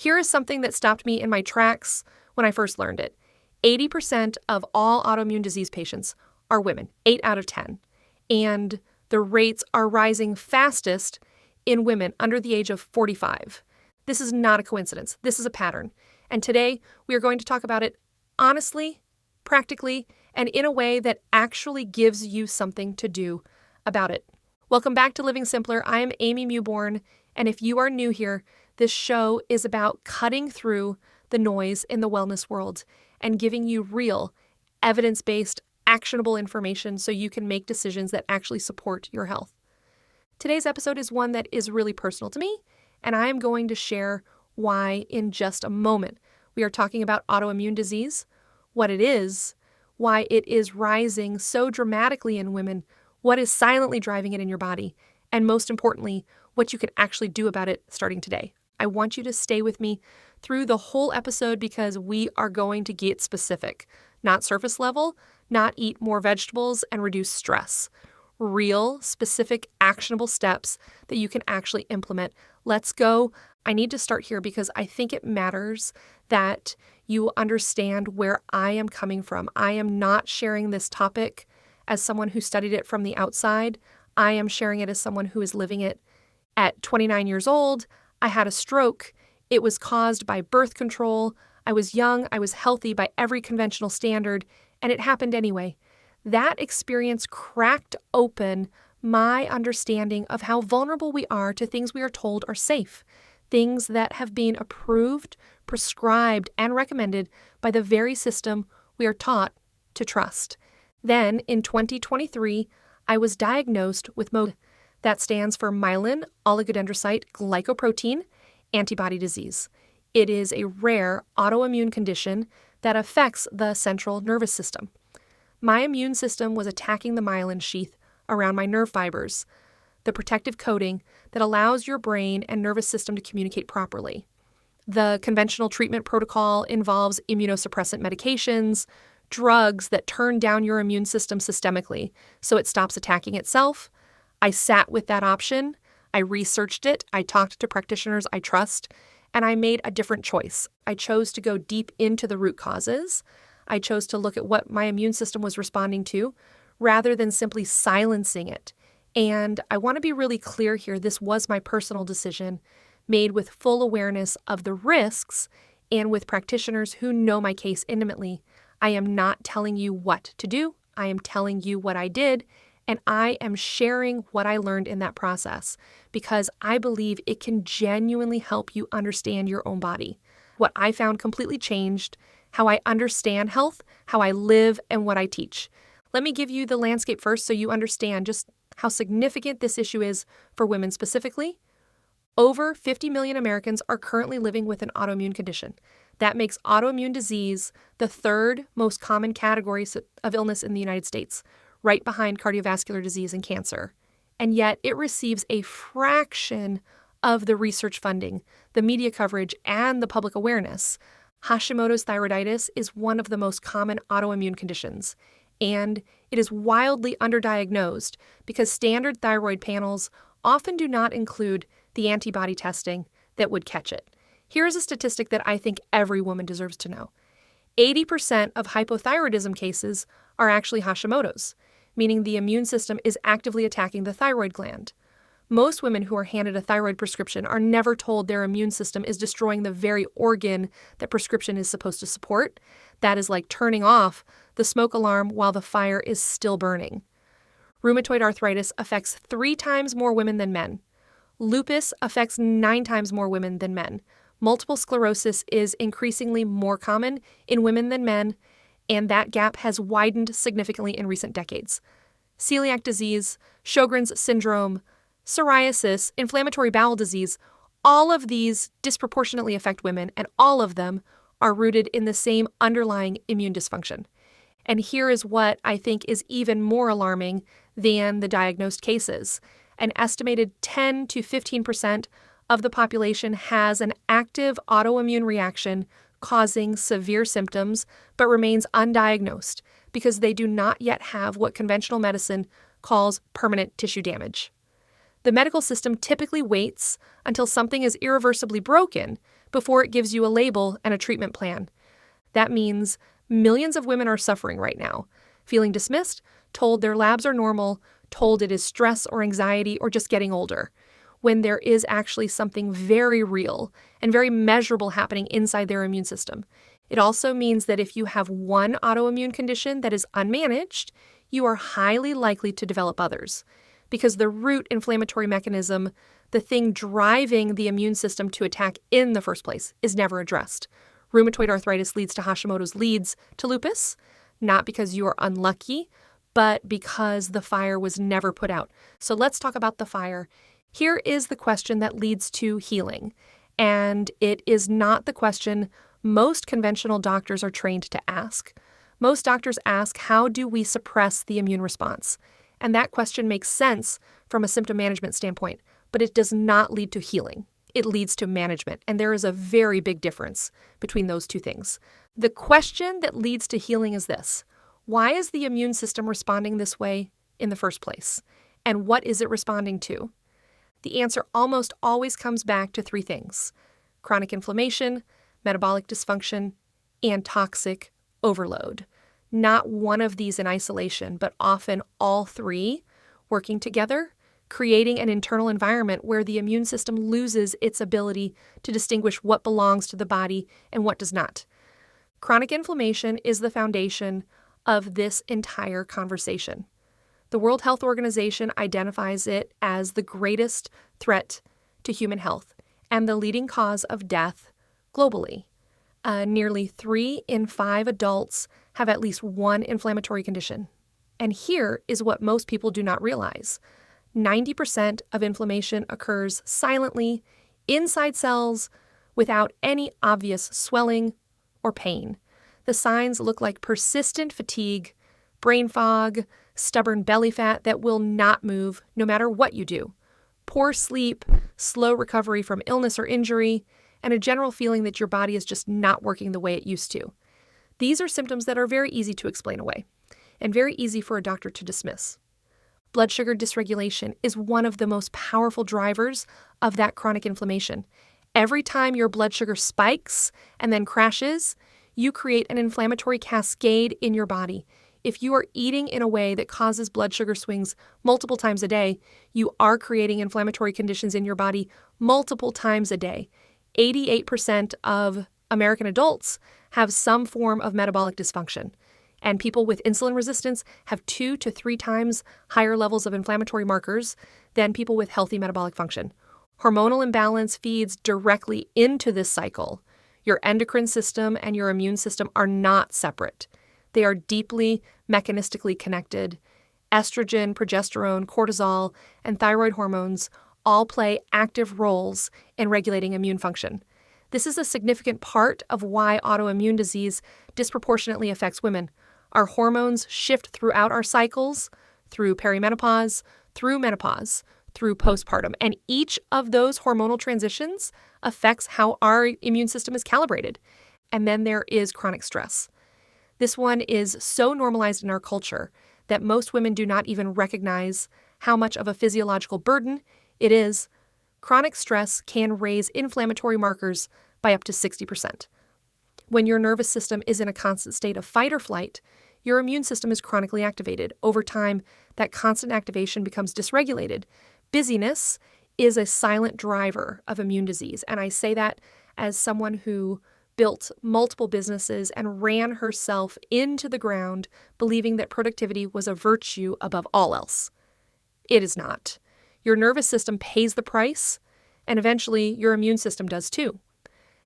Here is something that stopped me in my tracks when I first learned it. 80% of all autoimmune disease patients are women, 8 out of 10. And the rates are rising fastest in women under the age of 45. This is not a coincidence. This is a pattern. And today we are going to talk about it honestly, practically, and in a way that actually gives you something to do about it. Welcome back to Living Simpler. I am Amy Mewborn, and if you are new here, this show is about cutting through the noise in the wellness world and giving you real, evidence-based, actionable information so you can make decisions that actually support your health. Today's episode is one that is really personal to me, and I am going to share why in just a moment. We are talking about autoimmune disease, what it is, why it is rising so dramatically in women, what is silently driving it in your body, and most importantly, what you can actually do about it starting today. I want you to stay with me through the whole episode because we are going to get specific, not surface level, not eat more vegetables and reduce stress. Real, specific, actionable steps that you can actually implement. Let's go. I need to start here because I think it matters that you understand where I am coming from. I am not sharing this topic as someone who studied it from the outside. I am sharing it as someone who is living it. At 29 years old, I had a stroke. It was caused by birth control. I was young. I was healthy by every conventional standard, and it happened anyway. That experience cracked open my understanding of how vulnerable we are to things we are told are safe, things that have been approved, prescribed, and recommended by the very system we are taught to trust. Then, in 2023, I was diagnosed with MOGAD. That stands for myelin oligodendrocyte glycoprotein antibody disease. It is a rare autoimmune condition that affects the central nervous system. My immune system was attacking the myelin sheath around my nerve fibers, the protective coating that allows your brain and nervous system to communicate properly. The conventional treatment protocol involves immunosuppressant medications, drugs that turn down your immune system systemically so it stops attacking itself. I sat with that option. I researched it. I talked to practitioners I trust, and I made a different choice. I chose to go deep into the root causes. I chose to look at what my immune system was responding to rather than simply silencing it. And I want to be really clear here. This was my personal decision made with full awareness of the risks and with practitioners who know my case intimately. I am not telling you what to do. I am telling you what I did, and I am sharing what I learned in that process because I believe it can genuinely help you understand your own body. What I found completely changed how I understand health, how I live, and what I teach. Let me give you the landscape first so you understand just how significant this issue is for women specifically. Over 50 million Americans are currently living with an autoimmune condition. That makes autoimmune disease the third most common category of illness in the United States, right behind cardiovascular disease and cancer. And yet it receives a fraction of the research funding, the media coverage, and the public awareness. Hashimoto's thyroiditis is one of the most common autoimmune conditions, and it is wildly underdiagnosed because standard thyroid panels often do not include the antibody testing that would catch it. Here's a statistic that I think every woman deserves to know. 80% of hypothyroidism cases are actually Hashimoto's, meaning the immune system is actively attacking the thyroid gland. Most women who are handed a thyroid prescription are never told their immune system is destroying the very organ that prescription is supposed to support. That is like turning off the smoke alarm while the fire is still burning. Rheumatoid arthritis affects 3 times more women than men. Lupus affects 9 times more women than men. Multiple sclerosis is increasingly more common in women than men, and that gap has widened significantly in recent decades. Celiac disease, Sjogren's syndrome, psoriasis, inflammatory bowel disease, all of these disproportionately affect women, and all of them are rooted in the same underlying immune dysfunction. And here is what I think is even more alarming than the diagnosed cases. An estimated 10 to 15% of the population has an active autoimmune reaction causing severe symptoms, but remains undiagnosed because they do not yet have what conventional medicine calls permanent tissue damage. The medical system typically waits until something is irreversibly broken before it gives you a label and a treatment plan. That means millions of women are suffering right now, feeling dismissed, told their labs are normal, told it is stress or anxiety or just getting older, when there is actually something very real and very measurable happening inside their immune system. It also means that if you have one autoimmune condition that is unmanaged, you are highly likely to develop others, because the root inflammatory mechanism, the thing driving the immune system to attack in the first place, is never addressed. Rheumatoid arthritis leads to Hashimoto's, leads to lupus, not because you are unlucky, but because the fire was never put out. So let's talk about the fire. Here is the question that leads to healing, and it is not the question most conventional doctors are trained to ask. Most doctors ask, how do we suppress the immune response? And that question makes sense from a symptom management standpoint, but it does not lead to healing. It leads to management, and there is a very big difference between those two things. The question that leads to healing is this: why is the immune system responding this way in the first place? And what is it responding to? The answer almost always comes back to three things: chronic inflammation, metabolic dysfunction, and toxic overload. Not one of these in isolation, but often all three working together, creating an internal environment where the immune system loses its ability to distinguish what belongs to the body and what does not. Chronic inflammation is the foundation of this entire conversation. The World Health Organization identifies it as the greatest threat to human health and the leading cause of death globally. Nearly 3 in 5 adults have at least one inflammatory condition. And here is what most people do not realize. 90% of inflammation occurs silently inside cells without any obvious swelling or pain. The signs look like persistent fatigue, brain fog, stubborn belly fat that will not move no matter what you do, poor sleep, slow recovery from illness or injury, and a general feeling that your body is just not working the way it used to. These are symptoms that are very easy to explain away and very easy for a doctor to dismiss. Blood sugar dysregulation is one of the most powerful drivers of that chronic inflammation. Every time your blood sugar spikes and then crashes, you create an inflammatory cascade in your body. If you are eating in a way that causes blood sugar swings multiple times a day, you are creating inflammatory conditions in your body multiple times a day. 88% of American adults have some form of metabolic dysfunction, and people with insulin resistance have 2 to 3 times higher levels of inflammatory markers than people with healthy metabolic function. Hormonal imbalance feeds directly into this cycle. Your endocrine system and your immune system are not separate. They are deeply mechanistically connected. Estrogen, progesterone, cortisol, and thyroid hormones all play active roles in regulating immune function. This is a significant part of why autoimmune disease disproportionately affects women. Our hormones shift throughout our cycles, through perimenopause, through menopause, through postpartum, and each of those hormonal transitions affects how our immune system is calibrated. And then there is chronic stress. This one is so normalized in our culture that most women do not even recognize how much of a physiological burden it is. Chronic stress can raise inflammatory markers by up to 60%. When your nervous system is in a constant state of fight or flight, your immune system is chronically activated. Over time, that constant activation becomes dysregulated. Busyness is a silent driver of immune disease, and I say that as someone who built multiple businesses and ran herself into the ground, believing that productivity was a virtue above all else. It is not. Your nervous system pays the price, and eventually your immune system does too.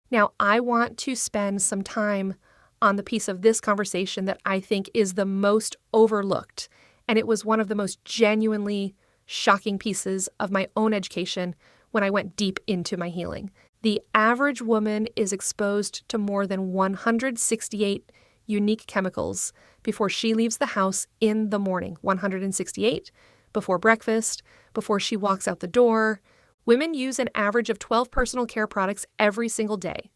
Now, I want to spend some time on the piece of this conversation that I think is the most overlooked, and it was one of the most genuinely shocking pieces of my own education when I went deep into my healing. The average woman is exposed to more than 168 unique chemicals before she leaves the house in the morning. 168 before breakfast, before she walks out the door. Women use an average of 12 personal care products every single day.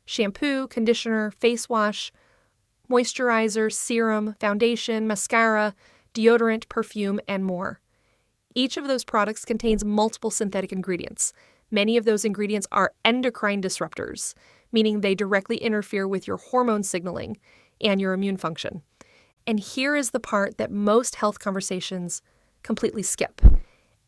Shampoo, conditioner, face wash, moisturizer, serum, foundation, mascara, deodorant, perfume, and more. Each of those products contains multiple synthetic ingredients. Many of those ingredients are endocrine disruptors, meaning they directly interfere with your hormone signaling and your immune function. And here is the part that most health conversations completely skip.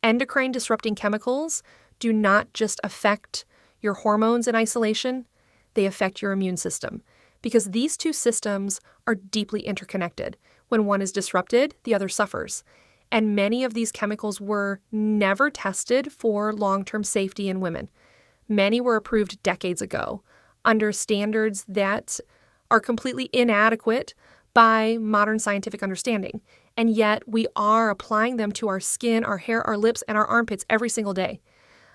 Endocrine disrupting chemicals do not just affect your hormones in isolation, they affect your immune system, because these two systems are deeply interconnected. When one is disrupted, the other suffers. And many of these chemicals were never tested for long-term safety in women. Many were approved decades ago under standards that are completely inadequate by modern scientific understanding. And yet we are applying them to our skin, our hair, our lips, and our armpits every single day.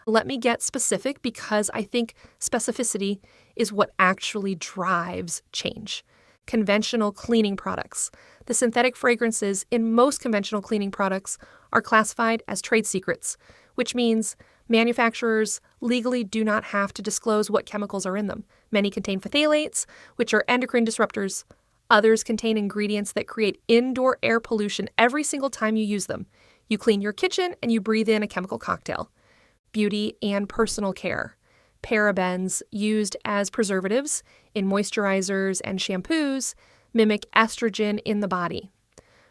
Let me get specific because I think specificity is what actually drives change. Conventional cleaning products. The synthetic fragrances in most conventional cleaning products are classified as trade secrets, which means manufacturers legally do not have to disclose what chemicals are in them. Many contain phthalates, which are endocrine disruptors. Others contain ingredients that create indoor air pollution every single time you use them. You clean your kitchen and you breathe in a chemical cocktail. Beauty and personal care. Parabens used as preservatives in moisturizers and shampoos mimic estrogen in the body.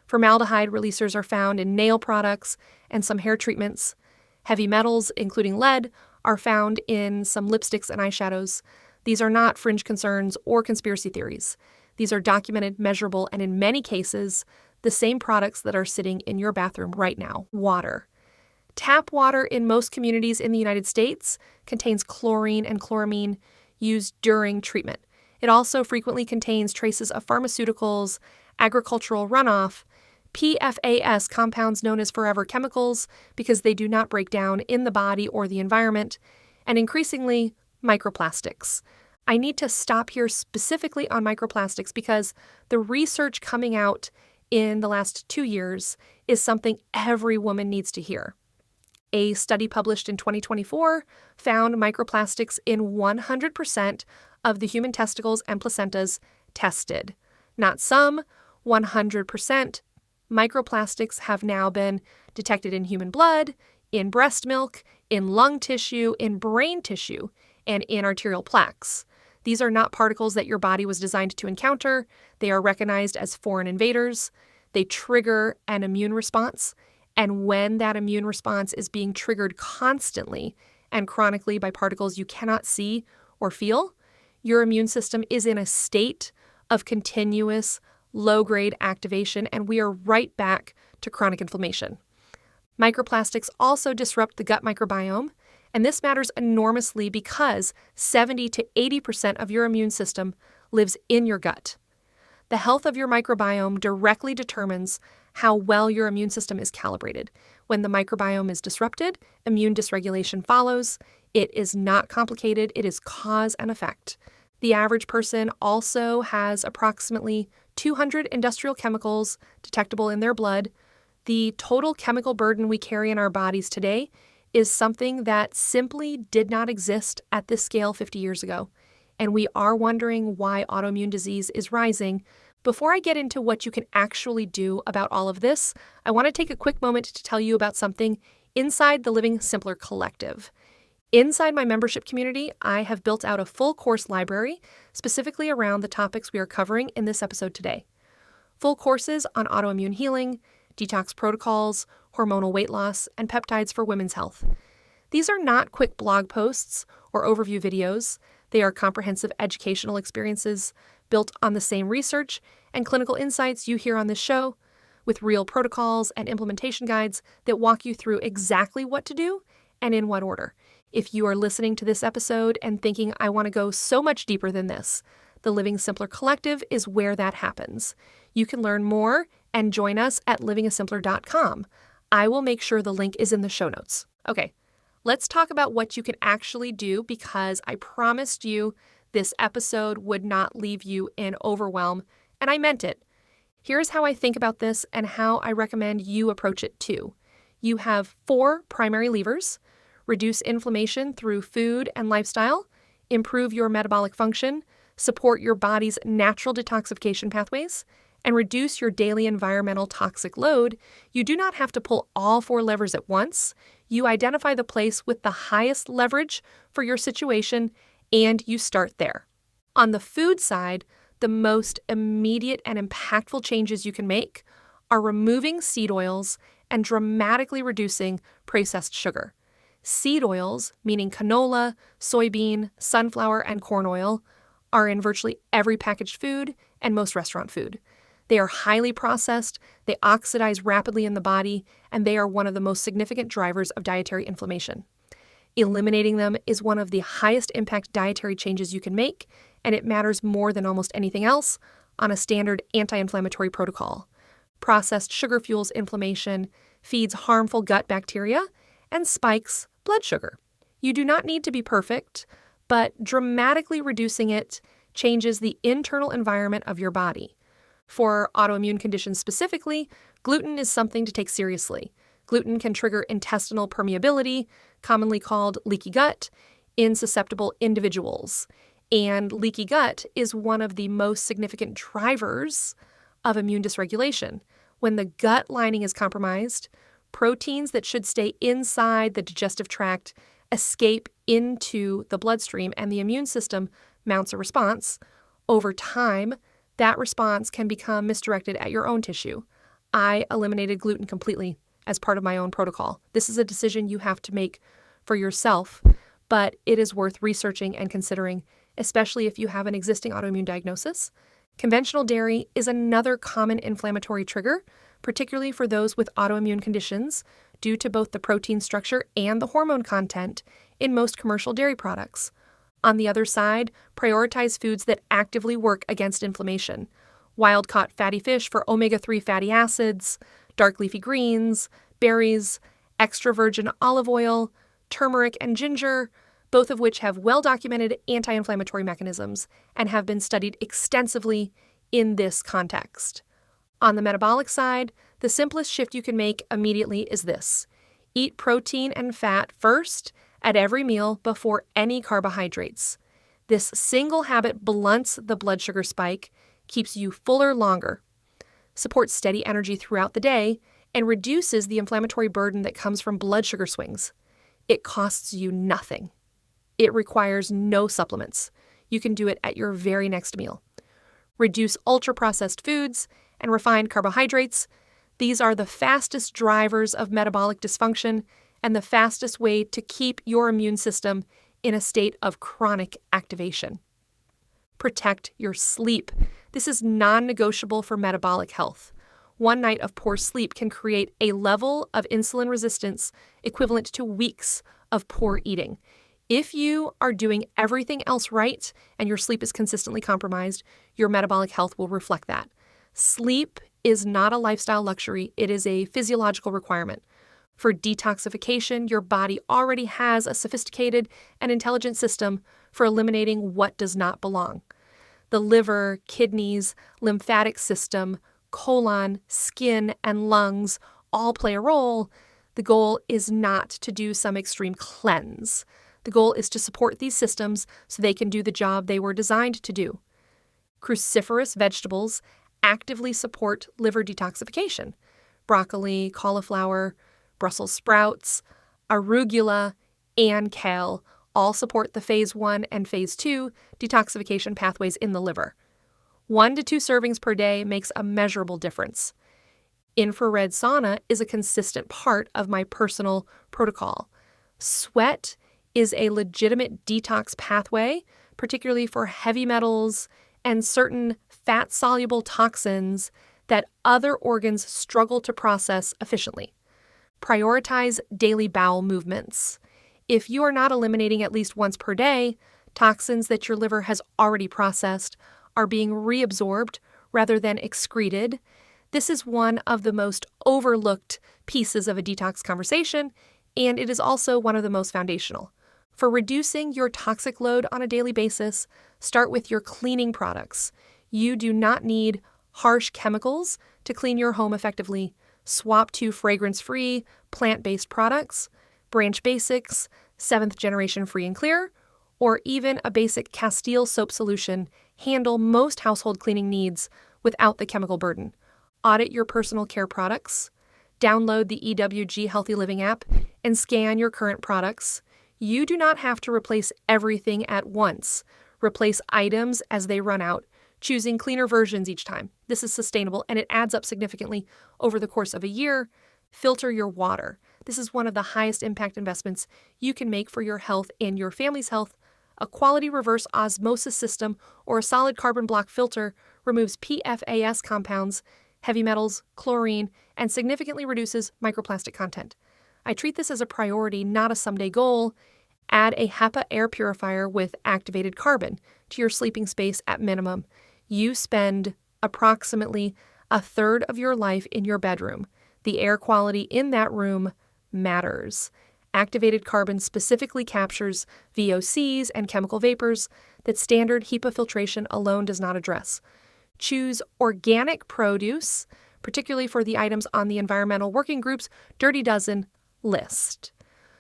Formaldehyde releasers are found in nail products and some hair treatments. Heavy metals, including lead, are found in some lipsticks and eyeshadows. These are not fringe concerns or conspiracy theories. These are documented, measurable, and in many cases, the same products that are sitting in your bathroom right now. Water. Tap water in most communities in the United States contains chlorine and chloramine used during treatment. It also frequently contains traces of pharmaceuticals, agricultural runoff, PFAS compounds known as forever chemicals because they do not break down in the body or the environment, and increasingly, microplastics. I need to stop here specifically on microplastics because the research coming out in the last 2 years is something every woman needs to hear. A study published in 2024 found microplastics in 100% of the human testicles and placentas tested. Not some, 100%. Microplastics have now been detected in human blood, in breast milk, in lung tissue, in brain tissue, and in arterial plaques. These are not particles that your body was designed to encounter. They are recognized as foreign invaders. They trigger an immune response. And when that immune response is being triggered constantly and chronically by particles you cannot see or feel, your immune system is in a state of continuous low-grade activation, and we are right back to chronic inflammation. Microplastics also disrupt the gut microbiome, and this matters enormously because 70 to 80% of your immune system lives in your gut. The health of your microbiome directly determines how well your immune system is calibrated. When the microbiome is disrupted, immune dysregulation follows. It is not complicated. It is cause and effect. The average person also has approximately 200 industrial chemicals detectable in their blood. The total chemical burden we carry in our bodies today is something that simply did not exist at this scale 50 years ago. And we are wondering why autoimmune disease is rising. Before I get into what you can actually do about all of this, I want to take a quick moment to tell you about something inside the Living Simpler Collective. Inside my membership community, I have built out a full course library specifically around the topics we are covering in this episode today. Full courses on autoimmune healing, detox protocols, hormonal weight loss, and peptides for women's health. These are not quick blog posts or overview videos. They are comprehensive educational experiences built on the same research and clinical insights you hear on this show, with real protocols and implementation guides that walk you through exactly what to do and in what order. If you are listening to this episode and thinking, I want to go so much deeper than this, the Living Simpler Collective is where that happens. You can learn more and join us at livingasimpler.com. I will make sure the link is in the show notes. Okay, let's talk about what you can actually do because I promised you this episode would not leave you in overwhelm, and I meant it. Here's how I think about this and how I recommend you approach it too. You have 4 primary levers: reduce inflammation through food and lifestyle, improve your metabolic function, support your body's natural detoxification pathways, and reduce your daily environmental toxic load. You do not have to pull all 4 levers at once. You identify the place with the highest leverage for your situation, and you start there. On the food side, the most immediate and impactful changes you can make are removing seed oils and dramatically reducing processed sugar. Seed oils, meaning canola, soybean, sunflower, and corn oil, are in virtually every packaged food and most restaurant food. They are highly processed, they oxidize rapidly in the body, and they are one of the most significant drivers of dietary inflammation. Eliminating them is one of the highest impact dietary changes you can make, and it matters more than almost anything else on a standard anti-inflammatory protocol. Processed sugar fuels inflammation, feeds harmful gut bacteria, and spikes blood sugar. You do not need to be perfect, but dramatically reducing it changes the internal environment of your body. For autoimmune conditions specifically, gluten is something to take seriously. Gluten can trigger intestinal permeability, commonly called leaky gut, in susceptible individuals. And leaky gut is one of the most significant drivers of immune dysregulation. When the gut lining is compromised, proteins that should stay inside the digestive tract escape into the bloodstream, and the immune system mounts a response. Over time, that response can become misdirected at your own tissue. I eliminated gluten completely as part of my own protocol. This is a decision you have to make for yourself, but it is worth researching and considering, especially if you have an existing autoimmune diagnosis. Conventional dairy is another common inflammatory trigger, particularly for those with autoimmune conditions, due to both the protein structure and the hormone content in most commercial dairy products. On the other side, prioritize foods that actively work against inflammation. Wild-caught fatty fish for omega-3 fatty acids, dark leafy greens, berries, extra virgin olive oil, turmeric, and ginger, both of which have well-documented anti-inflammatory mechanisms and have been studied extensively in this context. On the metabolic side, the simplest shift you can make immediately is this: eat protein and fat first at every meal before any carbohydrates. This single habit blunts the blood sugar spike, keeps you fuller longer, supports steady energy throughout the day, and reduces the inflammatory burden that comes from blood sugar swings. It costs you nothing. It requires no supplements. You can do it at your very next meal. Reduce ultra-processed foods and refined carbohydrates. These are the fastest drivers of metabolic dysfunction and the fastest way to keep your immune system in a state of chronic activation. Protect your sleep. This is non-negotiable for metabolic health. One night of poor sleep can create a level of insulin resistance equivalent to weeks of poor eating. If you are doing everything else right and your sleep is consistently compromised, your metabolic health will reflect that. Sleep is not a lifestyle luxury, it is a physiological requirement. For detoxification, your body already has a sophisticated and intelligent system for eliminating what does not belong. The liver, kidneys, lymphatic system, colon, skin, and lungs all play a role. The goal is not to do some extreme cleanse. The goal is to support these systems so they can do the job they were designed to do. Cruciferous vegetables actively support liver detoxification. Broccoli, cauliflower, Brussels sprouts, arugula, and kale all support the phase 1 and phase 2 detoxification pathways in the liver. 1 to 2 servings per day makes a measurable difference. Infrared sauna is a consistent part of my personal protocol. Sweat is a legitimate detox pathway, particularly for heavy metals and certain fat-soluble toxins that other organs struggle to process efficiently. Prioritize daily bowel movements. If you are not eliminating at least once per day, toxins that your liver has already processed are being reabsorbed rather than excreted. This is one of the most overlooked pieces of a detox conversation, and it is also one of the most foundational. For reducing your toxic load on a daily basis, start with your cleaning products. You do not need harsh chemicals to clean your home effectively. Swap to fragrance-free, plant-based products, Branch Basics, 7th generation free and clear, or even a basic Castile soap solution handle most household cleaning needs without the chemical burden. Audit your personal care products. Download the EWG Healthy Living app and scan your current products. You do not have to replace everything at once. Replace items as they run out, choosing cleaner versions each time. This is sustainable and it adds up significantly over the course of a year. Filter your water. This is one of the highest impact investments you can make for your health and your family's health. A quality reverse osmosis system or a solid carbon block filter removes PFAS compounds, heavy metals, chlorine, and significantly reduces microplastic content. I treat this as a priority, not a someday goal. Add a HEPA air purifier with activated carbon to your sleeping space at minimum. You spend approximately a third of your life in your bedroom. The air quality in that room matters. Activated carbon specifically captures VOCs and chemical vapors that standard HEPA filtration alone does not address. Choose organic produce, particularly for the items on the Environmental Working Group's Dirty Dozen list.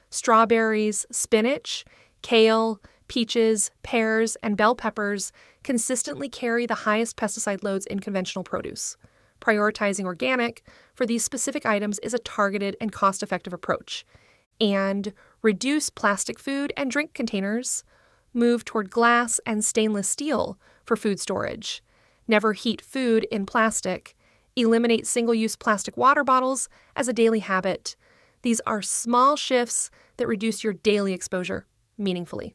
Strawberries, spinach, kale, peaches, pears, and bell peppers consistently carry the highest pesticide loads in conventional produce. Prioritizing organic for these specific items is a targeted and cost-effective approach. And reduce plastic food and drink containers. Move toward glass and stainless steel for food storage. Never heat food in plastic. Eliminate single-use plastic water bottles as a daily habit. These are small shifts that reduce your daily exposure meaningfully.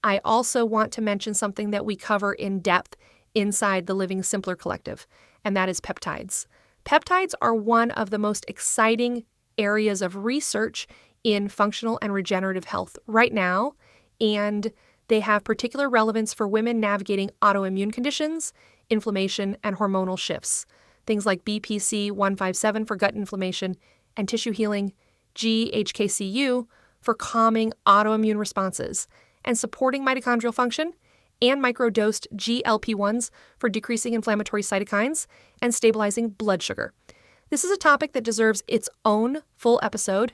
I also want to mention something that we cover in depth inside the Living Simpler Collective, and that is peptides. Peptides are one of the most exciting areas of research in functional and regenerative health right now, and they have particular relevance for women navigating autoimmune conditions, inflammation, and hormonal shifts. Things like BPC 157 for gut inflammation and tissue healing, GHKCU for calming autoimmune responses and supporting mitochondrial function, and microdosed GLP-1s for decreasing inflammatory cytokines and stabilizing blood sugar. This is a topic that deserves its own full episode,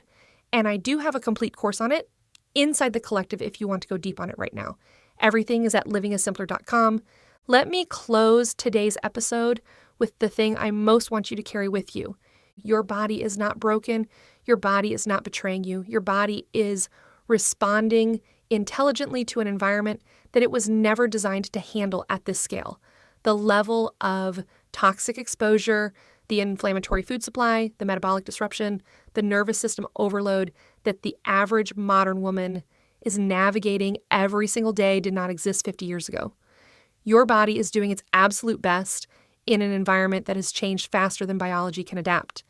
and I do have a complete course on it inside the collective if you want to go deep on it right now. Everything is at livingassimpler.com. Let me close today's episode with the thing I most want you to carry with you. Your body is not broken. Your body is not betraying you. Your body is responding intelligently to an environment that it was never designed to handle at this scale. The level of toxic exposure, the inflammatory food supply, the metabolic disruption, the nervous system overload that the average modern woman is navigating every single day did not exist 50 years ago. Your body is doing its absolute best in an environment that has changed faster than biology can adapt.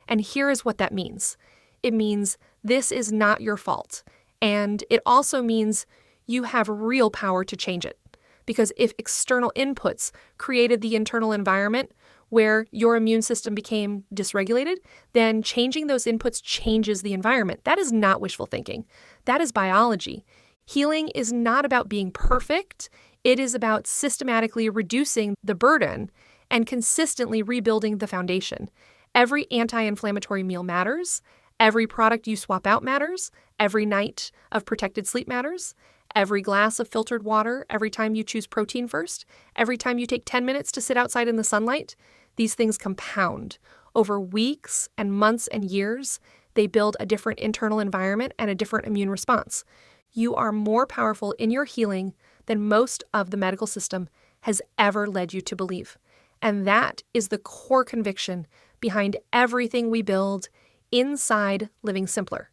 And here is what that means. It means this is not your fault. And it also means you have real power to change it. Because if external inputs created the internal environment where your immune system became dysregulated, then changing those inputs changes the environment. That is not wishful thinking. That is biology. Healing is not about being perfect. It is about systematically reducing the burden and consistently rebuilding the foundation. Every anti-inflammatory meal matters. Every product you swap out matters. Every night of protected sleep matters. Every glass of filtered water, every time you choose protein first, every time you take 10 minutes to sit outside in the sunlight, these things compound. Over weeks and months and years, they build a different internal environment and a different immune response. You are more powerful in your healing than most of the medical system has ever led you to believe. And that is the core conviction behind everything we build inside Living Simpler.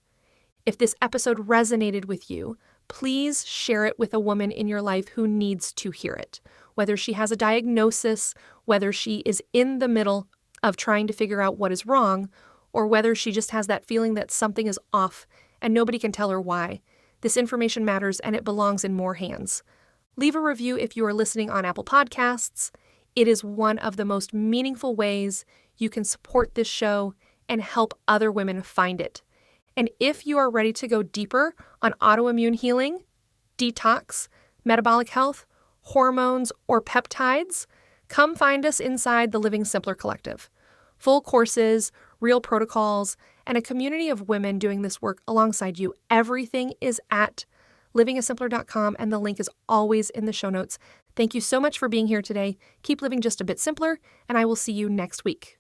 If this episode resonated with you, please share it with a woman in your life who needs to hear it. Whether she has a diagnosis, whether she is in the middle of trying to figure out what is wrong, or whether she just has that feeling that something is off and nobody can tell her why. This information matters and it belongs in more hands. Leave a review if you are listening on Apple Podcasts. It is one of the most meaningful ways you can support this show and help other women find it. And if you are ready to go deeper on autoimmune healing, detox, metabolic health, hormones, or peptides, come find us inside the Living Simpler Collective. Full courses, real protocols, and a community of women doing this work alongside you. Everything is at livingassimpler.com, and the link is always in the show notes. Thank you so much for being here today. Keep living just a bit simpler, and I will see you next week.